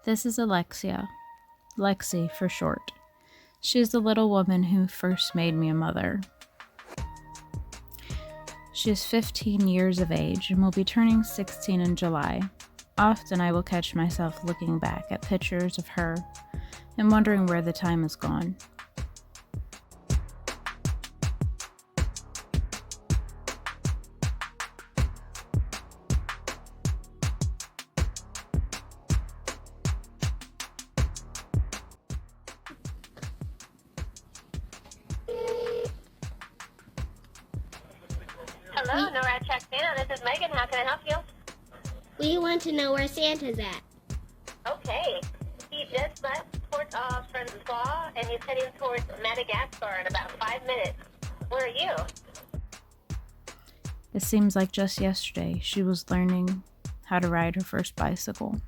This is Alexeia, Lexi for short. She is the little woman who first made me a mother. She is 15 years of age and will be turning 16 in July. Often I will catch myself looking back at pictures of her and wondering where the time has gone. Hello, NORAD Check Santa. This is Megan. How can I help you? We want to know where Santa's at. Okay. He just left Port of Francois, and he's heading towards Madagascar in about 5 minutes. Where are you? It seems like just yesterday she was learning how to ride her first bicycle.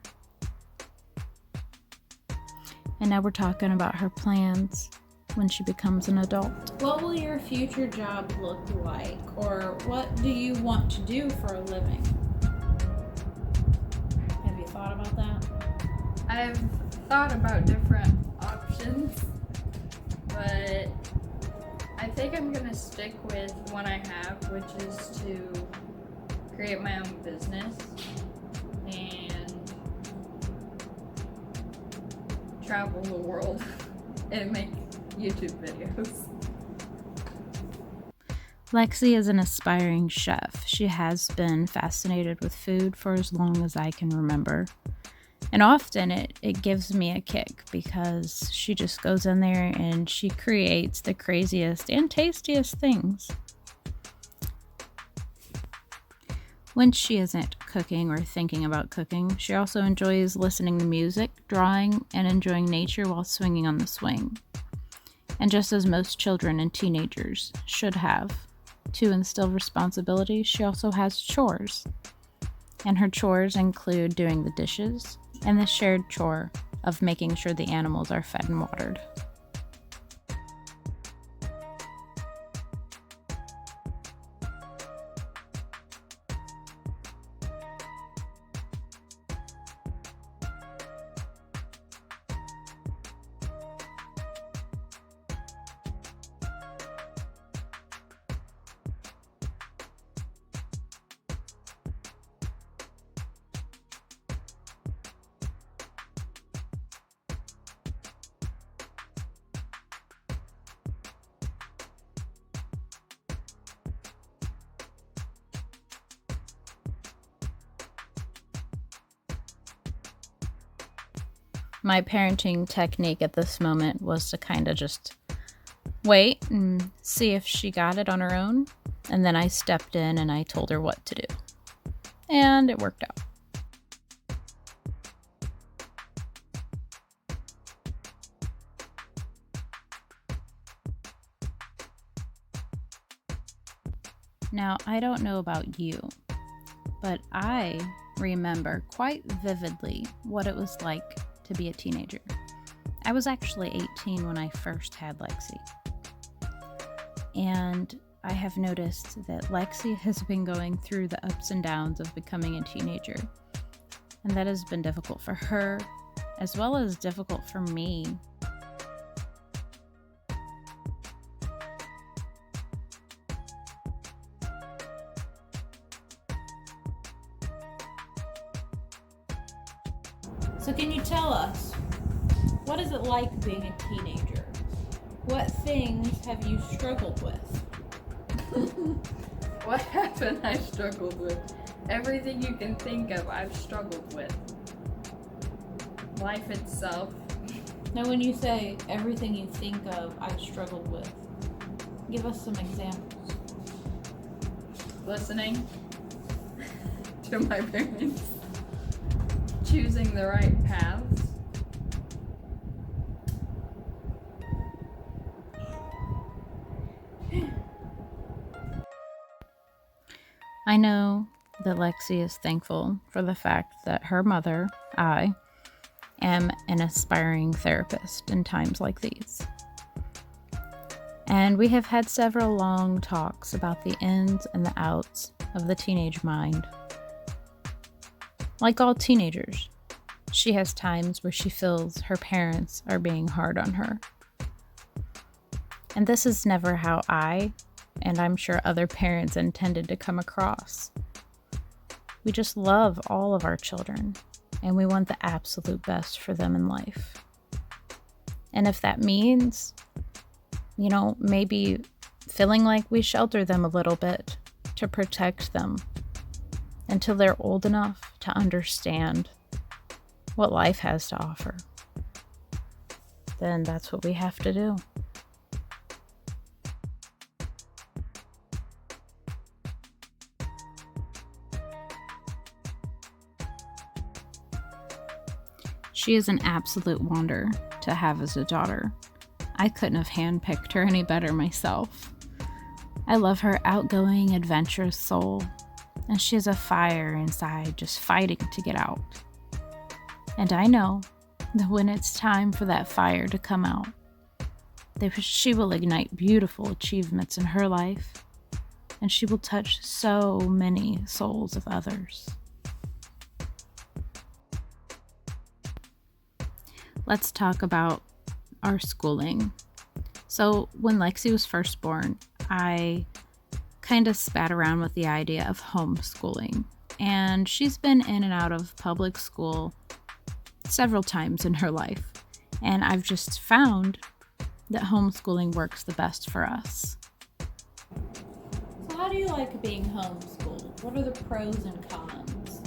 And now we're talking about her plans when she becomes an adult. What will your future job look like? Or what do you want to do for a living? Have you thought about that? I've thought about different options, but I think I'm gonna stick with one I have, which is to create my own business and travel the world and make YouTube videos. Lexi is an aspiring chef. She has been fascinated with food for as long as I can remember. And often it gives me a kick because she just goes in there and she creates the craziest and tastiest things. When she isn't cooking or thinking about cooking, she also enjoys listening to music, drawing, and enjoying nature while swinging on the swing. And just as most children and teenagers should have, to instill responsibility, she also has chores. And her chores include doing the dishes and the shared chore of making sure the animals are fed and watered. My parenting technique at this moment was to kind of just wait and see if she got it on her own. And then I stepped in and I told her what to do. And it worked out. Now, I don't know about you, but I remember quite vividly what it was like to be a teenager. I was actually 18 when I first had Lexi. And I have noticed that Lexi has been going through the ups and downs of becoming a teenager. And that has been difficult for her, as well as difficult for me. So can you tell us, what is it like being a teenager? What things have you struggled with? What haven't I struggled with? Everything you can think of, I've struggled with. Life itself. Now when you say everything you think of, I've struggled with, give us some examples. Listening to my parents. Choosing the right paths. I know that Lexi is thankful for the fact that her mother, I, am an aspiring therapist in times like these. And we have had several long talks about the ins and the outs of the teenage mind. Like all teenagers, She has times where she feels her parents are being hard on her. And this is never how I, and I'm sure other parents, intended to come across. We just love all of our children, and we want the absolute best for them in life. And if that means, maybe feeling like we shelter them a little bit to protect them until they're old enough to understand what life has to offer, then that's what we have to do. She is an absolute wonder to have as a daughter. I couldn't have handpicked her any better myself. I love her outgoing, adventurous soul, and she has a fire inside just fighting to get out. And I know that when it's time for that fire to come out, she will ignite beautiful achievements in her life, and she will touch so many souls of others. Let's talk about our schooling. So when Lexi was first born, I kind of spat around with the idea of homeschooling. And she's been in and out of public school several times in her life. And I've just found that homeschooling works the best for us. So how do you like being homeschooled? What are the pros and cons?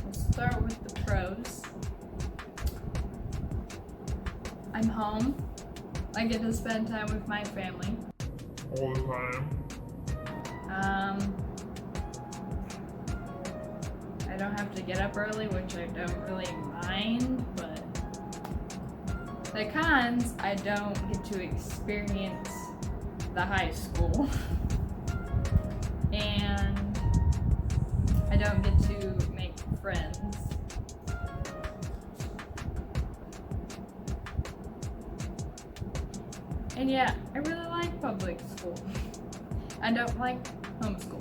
We'll start with the pros. I'm home. I get to spend time with my family. All the time. I don't have to get up early, which I don't really mind, but the cons, I don't get to experience the high school. And I don't get to make friends. And yeah, I really like public school. I don't like homeschool.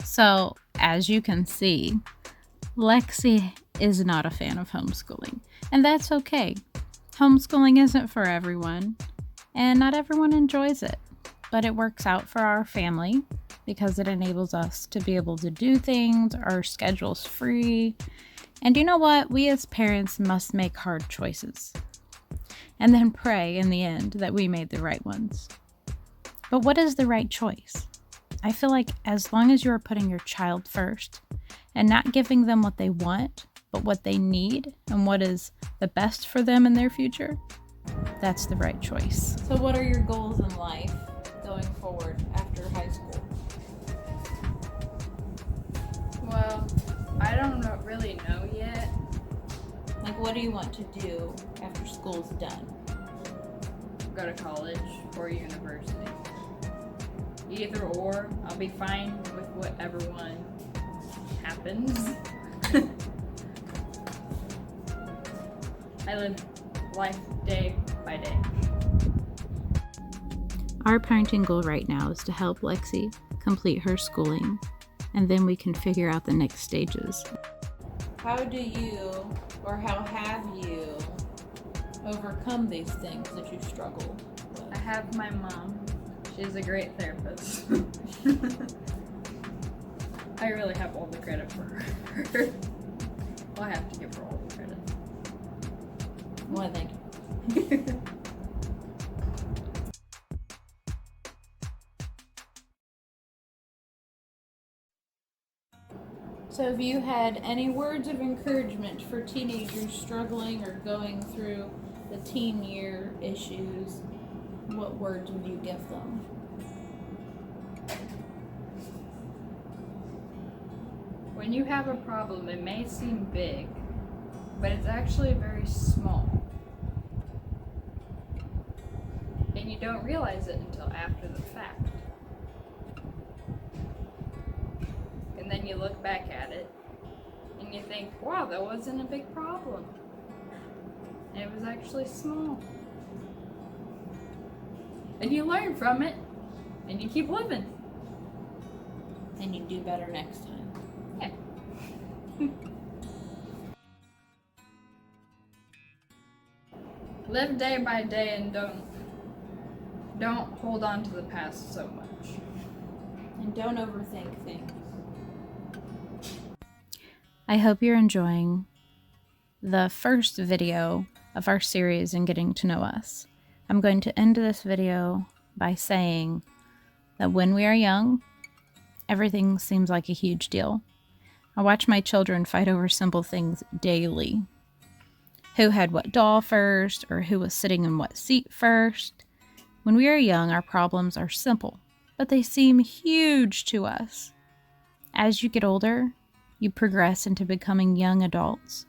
So, as you can see, Lexi is not a fan of homeschooling, and that's okay. Homeschooling isn't for everyone, and not everyone enjoys it, but it works out for our family because it enables us to be able to do things, our schedule's free, and you know what? We as parents must make hard choices, and then pray in the end that we made the right ones. But what is the right choice? I feel like as long as you are putting your child first and not giving them what they want, but what they need and what is the best for them in their future, that's the right choice. So what are your goals in life going forward after high school? Well, I don't really know yet. Like, what do you want to do after school's done? Go to college or university. Either or, I'll be fine with whatever one happens. I live life day by day. Our parenting goal right now is to help Lexi complete her schooling, and then we can figure out the next stages. How do you, or how have you, overcome these things that you struggled with? I have my mom. She's a great therapist. I really have all the credit for her. Well, I have to give her all the credit. Well, thank you. So have you had any words of encouragement for teenagers struggling or going through the teen year issues? What words would you give them? When you have a problem, it may seem big, but it's actually very small. And you don't realize it until after the fact. And then you look back at it, and you think, wow, that wasn't a big problem. And it was actually small. And you learn from it, and you keep living. And you do better next time. Yeah. Live day by day and don't hold on to the past so much. And don't overthink things. I hope you're enjoying the first video of our series in Getting to Know Us. I'm going to end this video by saying that when we are young, everything seems like a huge deal. I watch my children fight over simple things daily. Who had what doll first, or who was sitting in what seat first. When we are young, our problems are simple, but they seem huge to us. As you get older, you progress into becoming young adults,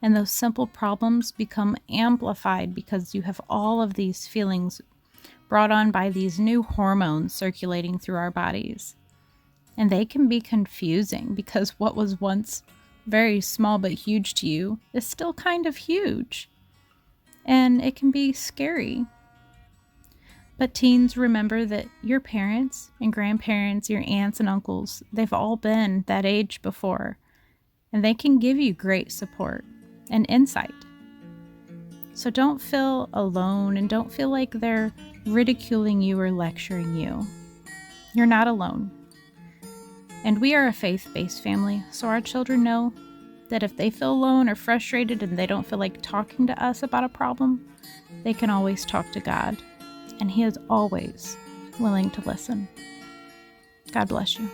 and those simple problems become amplified because you have all of these feelings brought on by these new hormones circulating through our bodies. And they can be confusing because what was once very small but huge to you is still kind of huge. And it can be scary. But teens, remember that your parents and grandparents, your aunts and uncles, they've all been that age before. And they can give you great support and insight. So don't feel alone and don't feel like they're ridiculing you or lecturing you. You're not alone. And we are a faith-based family, so our children know that if they feel alone or frustrated and they don't feel like talking to us about a problem, they can always talk to God. And He is always willing to listen. God bless you.